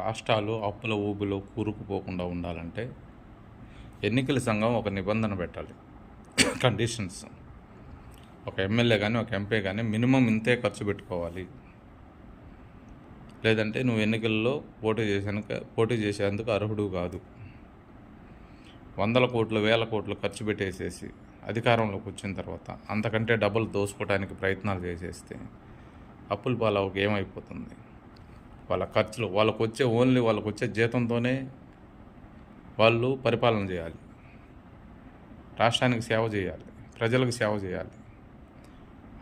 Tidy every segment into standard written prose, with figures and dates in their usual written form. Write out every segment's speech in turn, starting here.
రాష్ట్రాలు అప్పుల ఊబిలో కూరుకుపోకుండా ఉండాలంటే ఎన్నికల సంఘం ఒక నిబంధన పెట్టాలి. కండిషన్స్. ఒక ఎమ్మెల్యే కానీ ఒక ఎంపీ కానీ మినిమం ఇంతే ఖర్చు పెట్టుకోవాలి. లేదంటే నువ్వు ఎన్నికల్లో పోటీ చేసేందుకు అర్హుడు కాదు. 100 కోట్లు 1000 కోట్లు ఖర్చు పెట్టేసేసి అధికారంలోకి వచ్చిన తర్వాత అంతకంటే డబ్బులు దోసుకోవడానికి ప్రయత్నాలు చేసేస్తే అప్పుల పాలవకి ఏమైపోతుంది? వాళ్ళ ఖర్చులు వాళ్ళకు వచ్చే జీతంతోనే వాళ్ళు పరిపాలన చేయాలి, రాష్ట్రానికి సేవ చేయాలి, ప్రజలకు సేవ చేయాలి.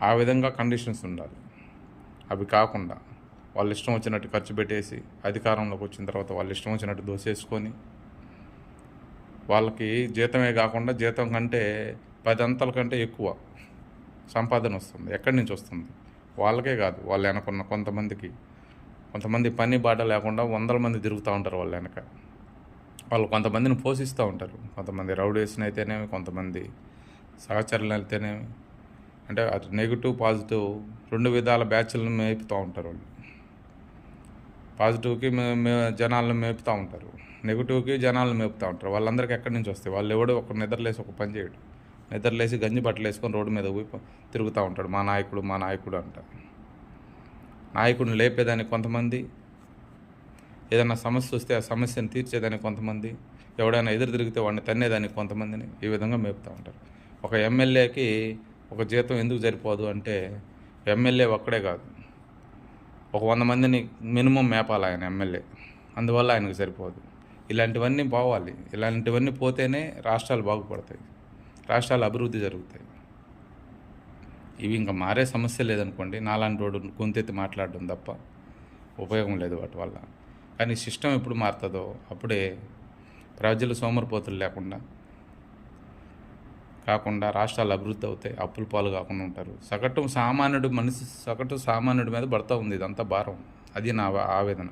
ఆ విధంగా కండిషన్స్ ఉండాలి. అవి కాకుండా వాళ్ళు ఇష్టం వచ్చినట్టు ఖర్చు పెట్టేసి అధికారంలోకి వచ్చిన తర్వాత వాళ్ళు ఇష్టం వచ్చినట్టు దోసేసుకొని వాళ్ళకి జీతమే కాకుండా జీతం కంటే 10 అంతల కంటే ఎక్కువ సంపాదన వస్తుంది. ఎక్కడి నుంచి వస్తుంది? వాళ్ళకే కాదు, వాళ్ళు వెనకున్న కొంతమంది పని బాట లేకుండా 100 మంది తిరుగుతూ ఉంటారు వాళ్ళ వెనక. వాళ్ళు కొంతమందిని పోషిస్తూ ఉంటారు. కొంతమంది రౌడీస్ని అయితేనేమి, కొంతమంది సహచరులను అయితేనేమి, అంటే అటు నెగిటివ్ పాజిటివ్ 2 విధాల బ్యాచ్లను మేపుతూ ఉంటారు వాళ్ళు. పాజిటివ్కి జనాలను మేపుతూ ఉంటారు, నెగిటివ్కి జనాలను మేపుతూ ఉంటారు. వాళ్ళందరికీ ఎక్కడి నుంచి వస్తాయి? వాళ్ళు ఎవడో ఒక నిద్రలేసి ఒక పని చేయడు. నిద్రలేసి గంజి బట్టలు వేసుకొని రోడ్డు మీద పోయి తిరుగుతూ ఉంటాడు. మా నాయకుడు అంటారు. నాయకుడిని లేపేదానికి కొంతమంది, ఏదైనా సమస్య వస్తే ఆ సమస్యను తీర్చేదానికి కొంతమంది, ఎవడైనా ఎదురు తిరిగితే వాడిని తన్నేదానికి కొంతమందిని ఈ విధంగా మేపుతూ ఉంటారు. ఒక ఎమ్మెల్యేకి ఒక జీతం ఎందుకు సరిపోదు అంటే, ఎమ్మెల్యే ఒక్కడే కాదు, ఒక 100 మందిని మినిమం మేపాలి ఆయన ఎమ్మెల్యే. అందువల్ల ఆయనకు సరిపోదు. ఇలాంటివన్నీ పోవాలి. ఇలాంటివన్నీ పోతేనే రాష్ట్రాలు బాగుపడతాయి, రాష్ట్రాలు అభివృద్ధి జరుగుతాయి. ఇవి ఇంకా మారే సమస్య లేదనుకోండి, నాలాంటి వాడు గొంతెత్తి మాట్లాడడం తప్ప ఉపయోగం లేదు వాటి వల్ల. కానీ సిస్టమ్ ఎప్పుడు మారుతుందో అప్పుడే ప్రజలు సోమరిపోతులు కాకుండా రాష్ట్రాలు అభివృద్ధి అవుతాయి, అప్పుల పాలు కాకుండా ఉంటారు. సగటు సామాన్యుడి మీద పడుతూ ఉంది ఇదంతా భారం. అది నా ఆవేదన.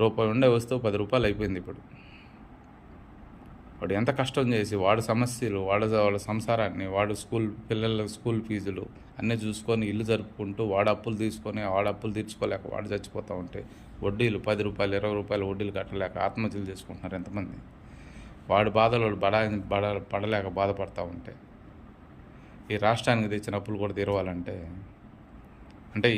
రూపాయి ఉండే వస్తువు 10 రూపాయలు అయిపోయింది ఇప్పుడు. వాడు ఎంత కష్టం చేసి వాడు సమస్యలు, వాళ్ళ సంసారాన్ని, పిల్లల స్కూల్ ఫీజులు అన్నీ చూసుకొని ఇల్లు జరుపుకుంటూ వాడు అప్పులు తీర్చుకోలేక వాడు చచ్చిపోతూ ఉంటే, వడ్డీలు 10 రూపాయలు 20 రూపాయలు వడ్డీలు కట్టలేక ఆత్మహత్యలు చేసుకుంటున్నారు ఎంతమంది. వాడి బాధలు పడలేక బాధపడతా ఉంటే, ఈ రాష్ట్రానికి తెచ్చిన అప్పులు కూడా తీరవాలంటే అంటే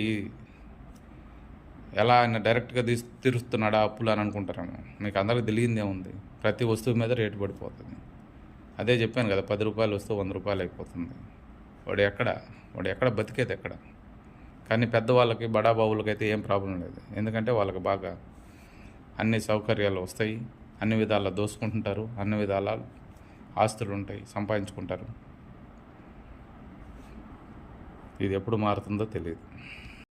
ఎలా ఆయన డైరెక్ట్గా తీరుస్తున్నాడా అప్పులు అని అనుకుంటారేమో. మీకు అందరికీ తెలియందే ఉంది, ప్రతి వస్తువు మీద రేటు పడిపోతుంది. అదే చెప్పాను కదా, 10 రూపాయలు వస్తువు 100 రూపాయలు అయిపోతుంది. వాడు ఎక్కడ బతికేది ఎక్కడ? కానీ పెద్దవాళ్ళకి బడాబాబులకైతే ఏం ప్రాబ్లం లేదు. ఎందుకంటే వాళ్ళకి బాగా అన్ని సౌకర్యాలు వస్తాయి, అన్ని విధాలా దోసుకుంటుంటారు, అన్ని విధాల ఆస్తులు ఉంటాయి, సంపాదించుకుంటారు. ఇది ఎప్పుడు మారుతుందో తెలియదు.